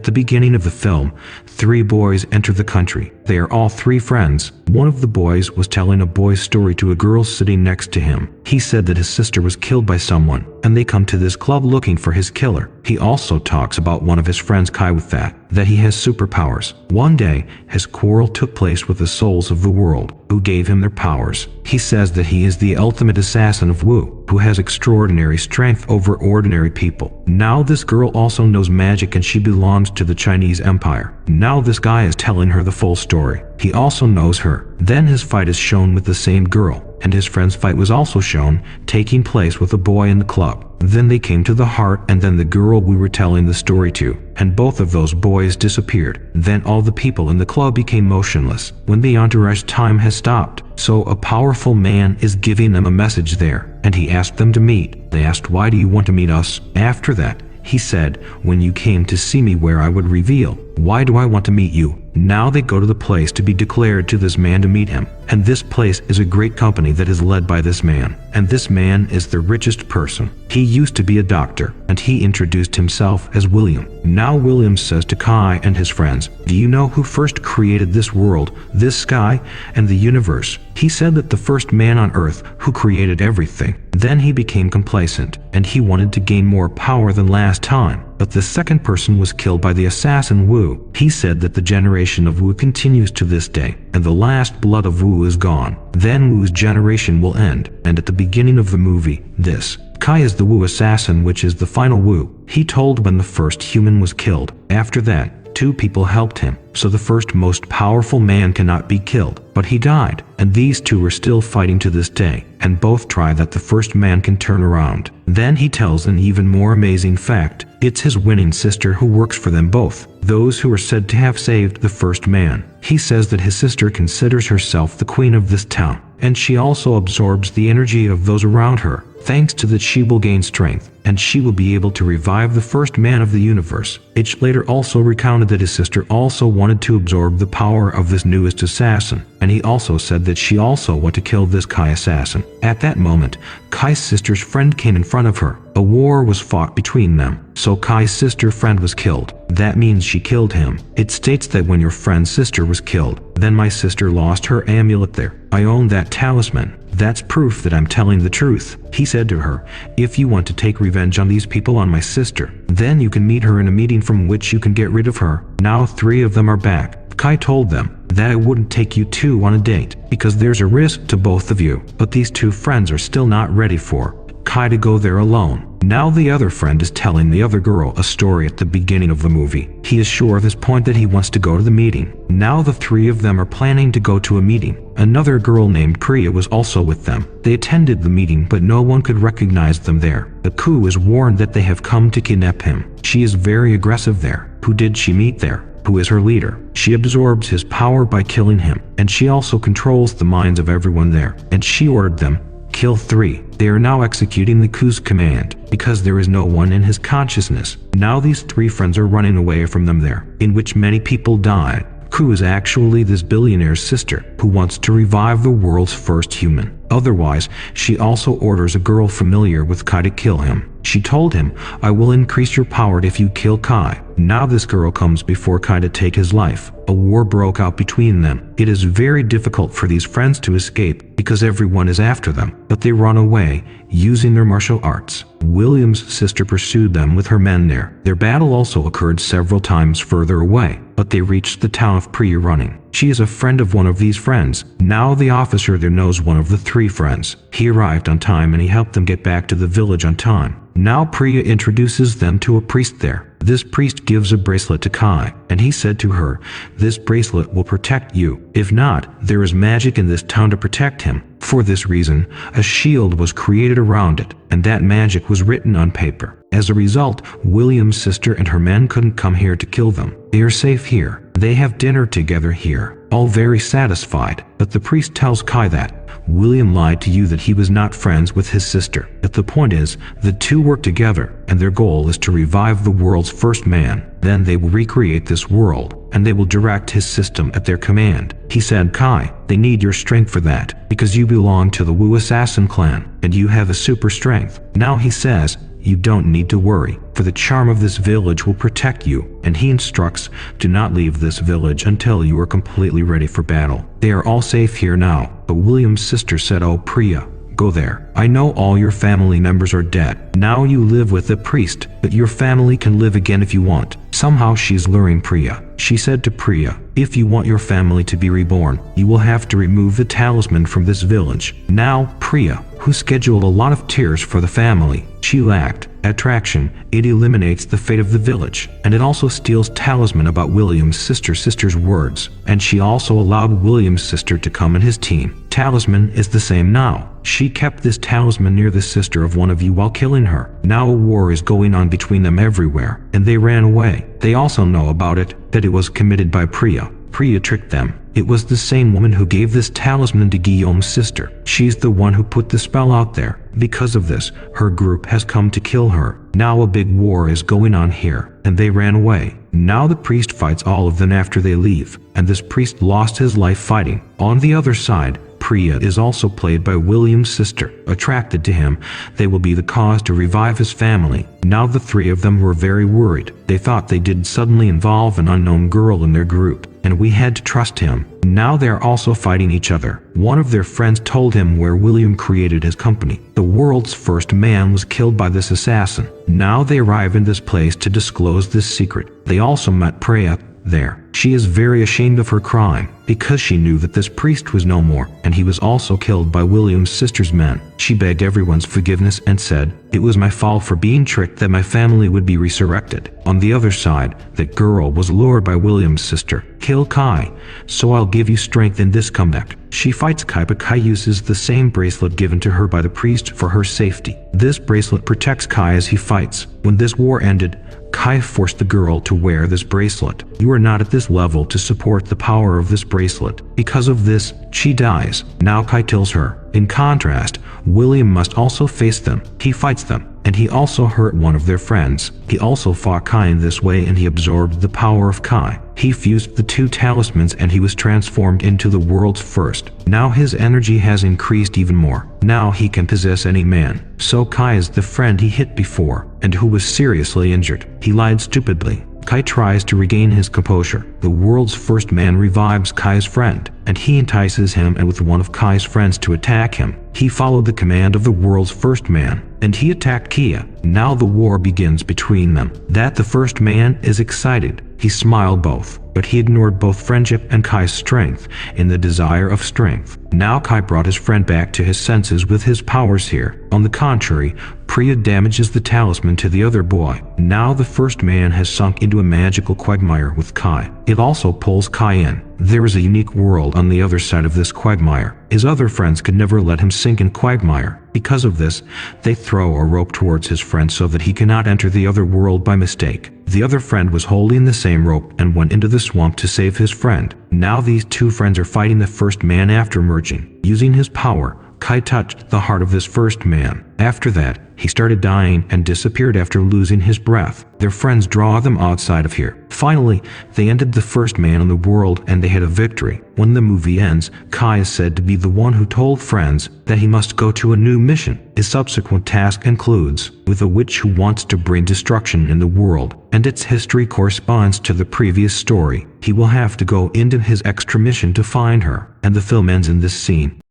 At the beginning of the film, 3 boys enter the country. They are all 3 friends. One of the boys was telling a boy's story to a girl sitting next to him. He said that his sister was killed by someone, and they come to this club looking for his killer. He also talks about one of his friends Kai with that he has superpowers. One day, his quarrel took place with the souls of the world, who gave him their powers. He says that he is the ultimate assassin of Wu, who has extraordinary strength over ordinary people. Now this girl also knows magic and she belongs to the Chinese Empire. Now this guy is telling her the full story. He also knows her. Then his fight is shown with the same girl, and his friend's fight was also shown, taking place with a boy in the club. Then they came to the heart and then the girl we were telling the story to, and both of those boys disappeared. Then all the people in the club became motionless. When the entourage time has stopped, so a powerful man is giving them a message there, and he asked them to meet. They asked, "Why do you want to meet us?" After that, he said, "When you came to see me where I would reveal, why do I want to meet you?" Now they go to the place to be declared to this man to meet him, and this place is a great company that is led by this man, and this man is the richest person. He used to be a doctor, and he introduced himself as William. Now William says to Kai and his friends, "Do you know who first created this world, this sky, and the universe?" He said that the first man on earth who created everything. Then he became complacent, and he wanted to gain more power than last time. But the second person was killed by the assassin Wu. He said that the generation of Wu continues to this day, and the last blood of Wu is gone. Then Wu's generation will end, and at the beginning of the movie, this Kai is the Wu assassin, which is the final Wu. He told when the first human was killed. After that, 2 people helped him, so the first most powerful man cannot be killed, but he died, and these 2 are still fighting to this day, and both try that the first man can turn around. Then he tells an even more amazing fact. It's his winning sister who works for them both, those who are said to have saved the first man. He says that his sister considers herself the queen of this town, and she also absorbs the energy of those around her. Thanks to that, she will gain strength, and she will be able to revive the first man of the universe. H later also recounted that his sister also wanted to absorb the power of this newest assassin, and he also said that she also wanted to kill this Kai assassin. At that moment, Kai's sister's friend came in front of her. A war was fought between them, so Kai's sister friend was killed. That means she killed him. It states that when your friend's sister was killed, then my sister lost her amulet there. I own that talisman. That's proof that I'm telling the truth. He said to her, "If you want to take revenge on these people, on my sister, then you can meet her in a meeting from which you can get rid of her." Now 3 of them are back. Kai told them that it wouldn't take you 2 on a date, because there's a risk to both of you. But these 2 friends are still not ready for Kai to go there alone. Now the other friend is telling the other girl a story at the beginning of the movie. He is sure at this point that he wants to go to the meeting. Now the 3 of them are planning to go to a meeting. Another girl named Priya was also with them. They attended the meeting, but no one could recognize them there. The Ku is warned that they have come to kidnap him. She is very aggressive there. Who did she meet there? Who is her leader? She absorbs his power by killing him, and she also controls the minds of everyone there. And she ordered them, kill 3. They are now executing the Ku's command, because there is no one in his consciousness. Now these 3 friends are running away from them there, in which many people died. Ku is actually this billionaire's sister, who wants to revive the world's first human. Otherwise, she also orders a girl familiar with Kai to kill him. She told him, "I will increase your power if you kill Kai." Now this girl comes before Kai to take his life. A war broke out between them. It is very difficult for these friends to escape, because everyone is after them, but they run away, using their martial arts. William's sister pursued them with her men there. Their battle also occurred several times further away, but they reached the town of Priya running. She is a friend of one of these friends. Now the officer there knows one of the 3 friends. He arrived on time and he helped them get back to the village on time. Now Priya introduces them to a priest there. This priest gives a bracelet to Kai, and he said to her, "This bracelet will protect you. If not, there is magic in this town to protect him." For this reason, a shield was created around it, and that magic was written on paper. As a result, William's sister and her men couldn't come here to kill them. They are safe here. They have dinner together here, all very satisfied. But the priest tells Kai that William lied to you, that he was not friends with his sister. But the point is, the 2 work together, and their goal is to revive the world's first man. Then they will recreate this world, and they will direct his system at their command. He said, "Kai, they need your strength for that, because you belong to the Wu assassin clan, and you have a super strength." Now he says, "You don't need to worry, for the charm of this village will protect you." And he instructs, "Do not leave this village until you are completely ready for battle. They are all safe here now." But William's sister said, "Oh, Priya, go there. I know all your family members are dead. Now you live with the priest, but your family can live again if you want." Somehow she's luring Priya. She said to Priya, "If you want your family to be reborn, you will have to remove the talisman from this village." Now Priya, who scheduled a lot of tears for the family, she lacked attraction. It eliminates the fate of the village, and it also steals talisman about William's sister's words, and she also allowed William's sister to come in his team. Talisman is the same now. She kept this talisman near the sister of one of you while killing her. Now a war is going on between them everywhere, and they ran away. They also know about it, that it was committed by Priya. Priya tricked them. It was the same woman who gave this talisman to Guillaume's sister. She's the one who put the spell out there. Because of this, her group has come to kill her. Now a big war is going on here, and they ran away. Now the priest fights all of them after they leave, and this priest lost his life fighting. On the other side, Priya is also played by William's sister. Attracted to him, they will be the cause to revive his family. Now the three of them were very worried. They thought they did suddenly involve an unknown girl in their group, and we had to trust him. Now they're also fighting each other. One of their friends told him where William created his company. The world's first man was killed by this assassin. Now they arrive in this place to disclose this secret. They also met Priya there. She is very ashamed of her crime, because she knew that this priest was no more, and he was also killed by William's sister's men. She begged everyone's forgiveness and said, "It was my fault for being tricked that my family would be resurrected." On the other side, that girl was lured by William's sister. "Kill Kai, so I'll give you strength in this comeback." She fights Kai, but Kai uses the same bracelet given to her by the priest for her safety. This bracelet protects Kai as he fights. When this war ended, Kai forced the girl to wear this bracelet. "You are not at this level to support the power of this bracelet." Because of this, she dies. Now Kai kills her. In contrast, William must also face them. He fights them, and he also hurt one of their friends. He also fought Kai in this way, and he absorbed the power of Kai. He fused the two talismans and he was transformed into the world's first. Now his energy has increased even more. Now he can possess any man. So Kai is the friend he hit before, and who was seriously injured. He lied stupidly. Kai tries to regain his composure. The world's first man revives Kai's friend, and he entices him and with one of Kai's friends to attack him. He followed the command of the world's first man, and he attacked Kia. Now the war begins between them. That the first man is excited. He smiled both, but he ignored both friendship and Kai's strength in the desire of strength. Now Kai brought his friend back to his senses with his powers here. On the contrary, Priya damages the talisman to the other boy. Now the first man has sunk into a magical quagmire with Kai. It also pulls Kai in. There is a unique world on the other side of this quagmire. His other friends could never let him sink in quagmire. Because of this, they throw a rope towards his friend so that he cannot enter the other world by mistake. The other friend was holding the same rope and went into the swamp to save his friend. Now these two friends are fighting the first man after merging. Using his power, Kai touched the heart of this first man. After that, he started dying and disappeared after losing his breath. Their friends draw them outside of here. Finally, they ended the first man in the world and they had a victory. When the movie ends, Kai is said to be the one who told friends that he must go to a new mission. His subsequent task includes with a witch who wants to bring destruction in the world, and its history corresponds to the previous story. He will have to go into his extra mission to find her, and the film ends in this scene.